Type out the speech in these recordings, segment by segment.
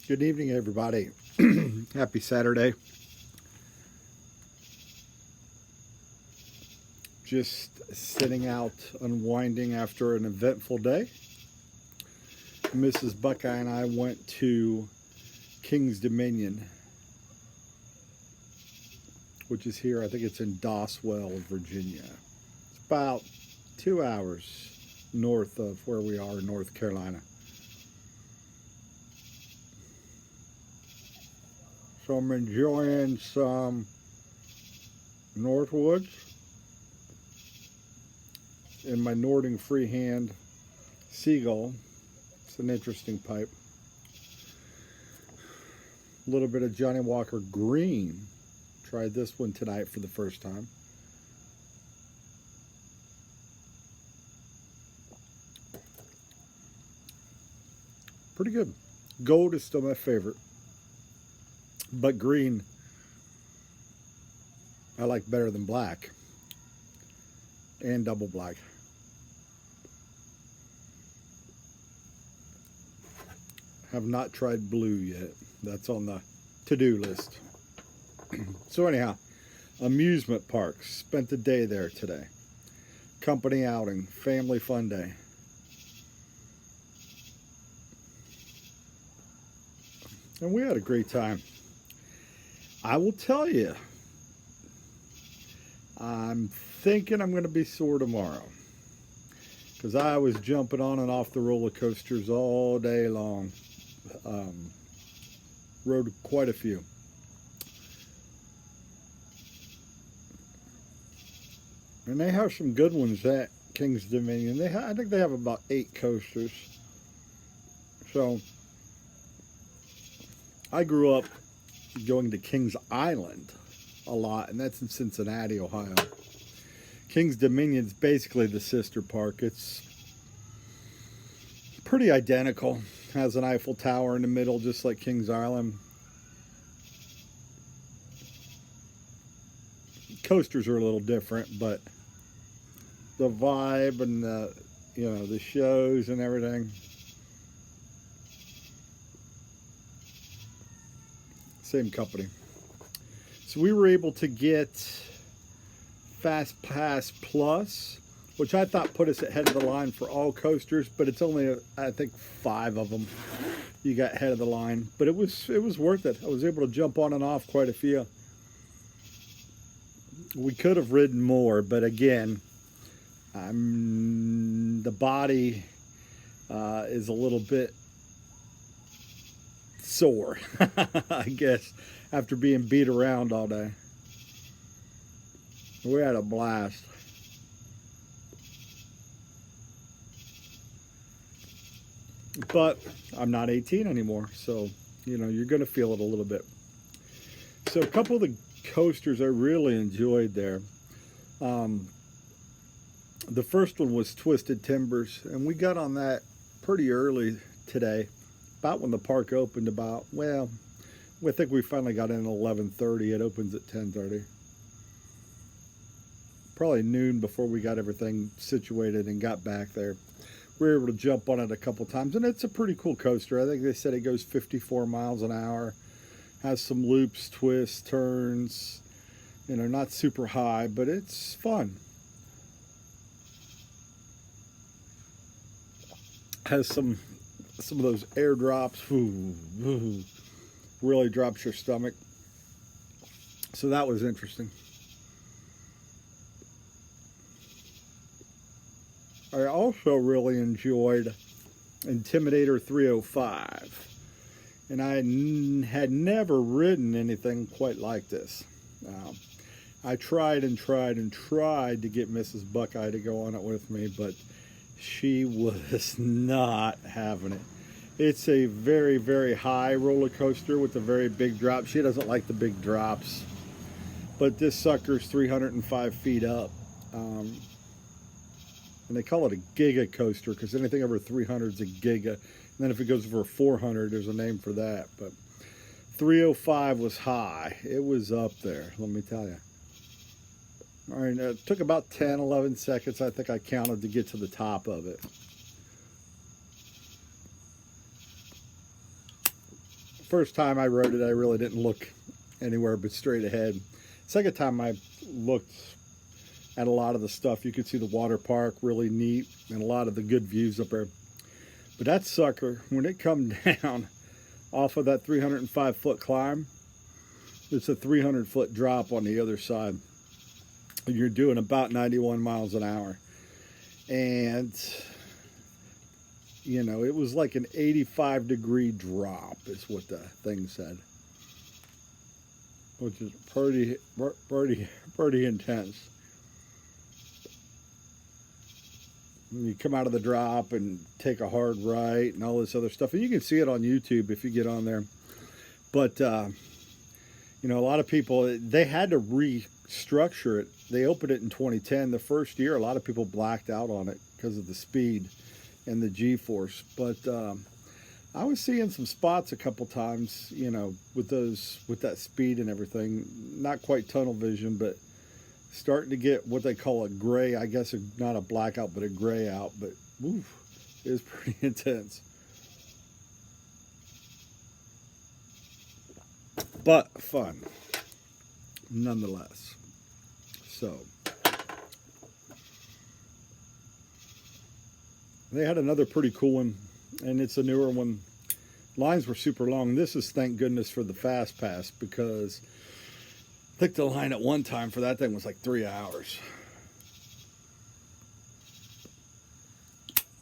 Good evening, everybody. Happy Saturday. Just sitting out, unwinding after an eventful day. Mrs. Buckeye and I went to King's Dominion, which is here. I think it's in Doswell, Virginia. It's about 2 hours north of where we are in North Carolina. So I'm enjoying some Northwoods in my Nording freehand Seagull. It's an interesting pipe. A little bit of Johnny Walker Green. Tried this one tonight for the first time. Pretty good. Gold is still my favorite. But green, I like better than black and double black. Have not tried blue yet. That's on the to-do list. So anyhow, amusement parks. Spent the day there today. Company outing, family fun day. And we had a great time. I will tell you, I'm thinking I'm going to be sore tomorrow because I was jumping on and off the roller coasters all day long. Rode quite a few. And they have some good ones at King's Dominion. I think they have about 8 coasters. So I grew up going to Kings Island a lot, and that's in Cincinnati, Ohio. Kings Dominion's basically the sister park. It's pretty identical. Has an Eiffel Tower in the middle, just like Kings Island. Coasters are a little different, but the vibe and the shows and everything. Same company. So we were able to get Fast Pass Plus, which I thought put us ahead of the line for all coasters, but it's only, I think, 5 of them you got ahead of the line. But it was worth it. I was able to jump on and off quite a few. We could have ridden more, but again, the body is a little bit sore, I guess, after being beat around all day. We had a blast. But I'm not 18 anymore, so you're going to feel it a little bit. So a couple of the coasters I really enjoyed there. The first one was Twisted Timbers, and we got on that pretty early today, about when the park opened. I think we finally got in at 11:30. It opens at 10:30. Probably noon before we got everything situated and got back there. We were able to jump on it a couple times, and it's a pretty cool coaster. I think they said it goes 54 miles an hour, has some loops, twists, turns, not super high, but it's fun. Has some of those airdrops, really drops your stomach. So that was interesting. I also really enjoyed Intimidator 305. And I had never ridden anything quite like this. I tried to get Mrs. Buckeye to go on it with me, but she was not having it. It's a very, very high roller coaster with a very big drop. She doesn't like the big drops. But this sucker's 305 feet up. And they call it a giga coaster because anything over 300 is a giga. And then if it goes over 400, there's a name for that. But 305 was high. It was up there, let me tell you. All right, it took about 10, 11 seconds, I think I counted, to get to the top of it. First time I rode it, I really didn't look anywhere but straight ahead. Second time I looked at a lot of the stuff, you could see the water park, really neat, and a lot of the good views up there. But that sucker, when it come down off of that 305-foot climb, it's a 300-foot drop on the other side. And you're doing about 91 miles an hour. And, you know, it was like an 85-degree drop is what the thing said. Which is pretty intense. And you come out of the drop and take a hard right and all this other stuff. And you can see it on YouTube if you get on there. But, you know, a lot of people, they had to restructure it. They opened it in 2010. The first year, a lot of people blacked out on it because of the speed and the G-force. But I was seeing some spots a couple times, you know, with that speed and everything. Not quite tunnel vision, but starting to get what they call a gray, I guess not a blackout, but a gray out. But oof, it was pretty intense. But fun, nonetheless. So, they had another pretty cool one, and it's a newer one. Lines were super long. This is, thank goodness, for the Fast Pass, because I think the line at one time for that thing was like 3 hours.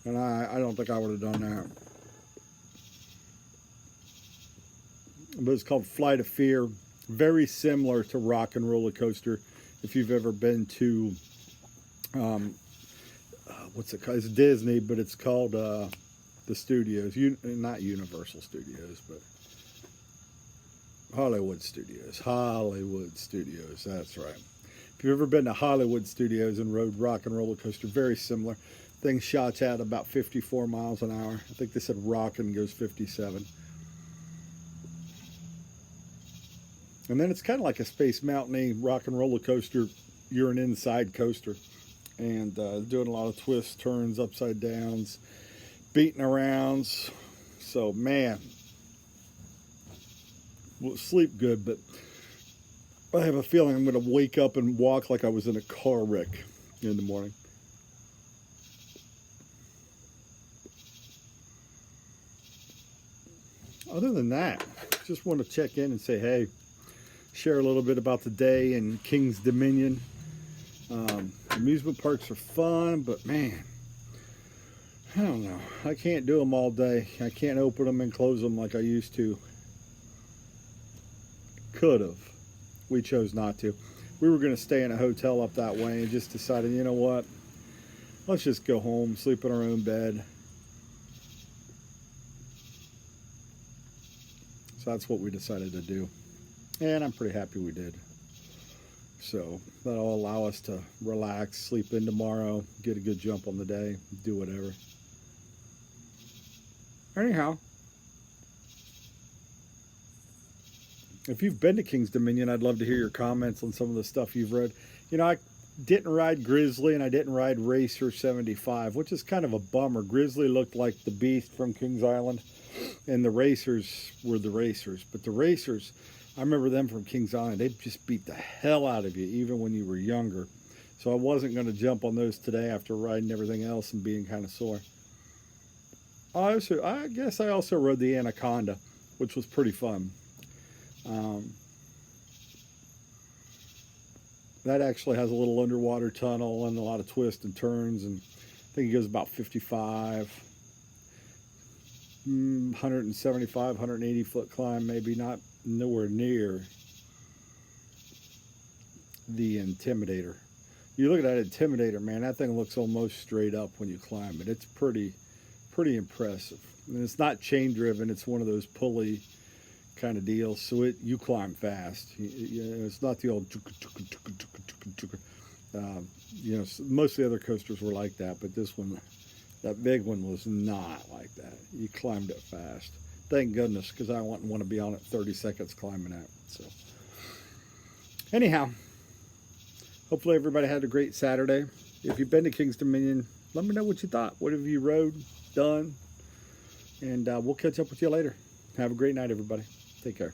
And I don't think I would have done that. But it's called Flight of Fear. Very similar to Rock and Roller Coaster. If you've ever been to, what's it called? It's Disney, but it's called the studios. Not Universal Studios, but Hollywood Studios. Hollywood Studios, that's right. If you've ever been to Hollywood Studios and rode Rock and Roller Coaster, very similar. Thing shots out about 54 miles an hour. I think they said Rockin' goes 57. And then it's kind of like a Space Mountain-y Rock and Roller Coaster. You're an inside coaster. And doing a lot of twists, turns, upside downs, beating around. So, man, we'll sleep good, but I have a feeling I'm going to wake up and walk like I was in a car wreck in the morning. Other than that, just want to check in and say, hey, share a little bit about the day in King's Dominion. Amusement parks are fun, but man, I don't know. I can't do them all day. I can't open them and close them like I used to. Could have. We chose not to. We were going to stay in a hotel up that way and just decided, you know what? Let's just go home, sleep in our own bed. So that's what we decided to do. And I'm pretty happy we did. So that'll allow us to relax, sleep in tomorrow, get a good jump on the day, do whatever. Anyhow, if you've been to King's Dominion, I'd love to hear your comments on some of the stuff you've read. You know, I didn't ride Grizzly and I didn't ride Racer 75, which is kind of a bummer. Grizzly looked like the Beast from Kings Island, and the Racers were the Racers. But the Racers, I remember them from Kings Island. They just beat the hell out of you, even when you were younger. So I wasn't going to jump on those today after riding everything else and being kind of sore. I guess I also rode the Anaconda, which was pretty fun. That actually has a little underwater tunnel and a lot of twists and turns, and I think it goes about 55, 175, 180 foot climb, maybe, not nowhere near the Intimidator. You look at that Intimidator, man, that thing looks almost straight up when you climb it. It's pretty impressive. And it's not chain driven, it's one of those pulley kind of deals, so you climb fast. It's not the old you know, most of the other coasters were like that, but this one, that big one, was not like that. You climbed it fast. Thank goodness, because I wouldn't want to be on it 30 seconds climbing out. So anyhow, hopefully everybody had a great Saturday. If you've been to King's Dominion, let me know what you thought. What have you rode, done? And we'll catch up with you later. Have a great night, everybody. Take care.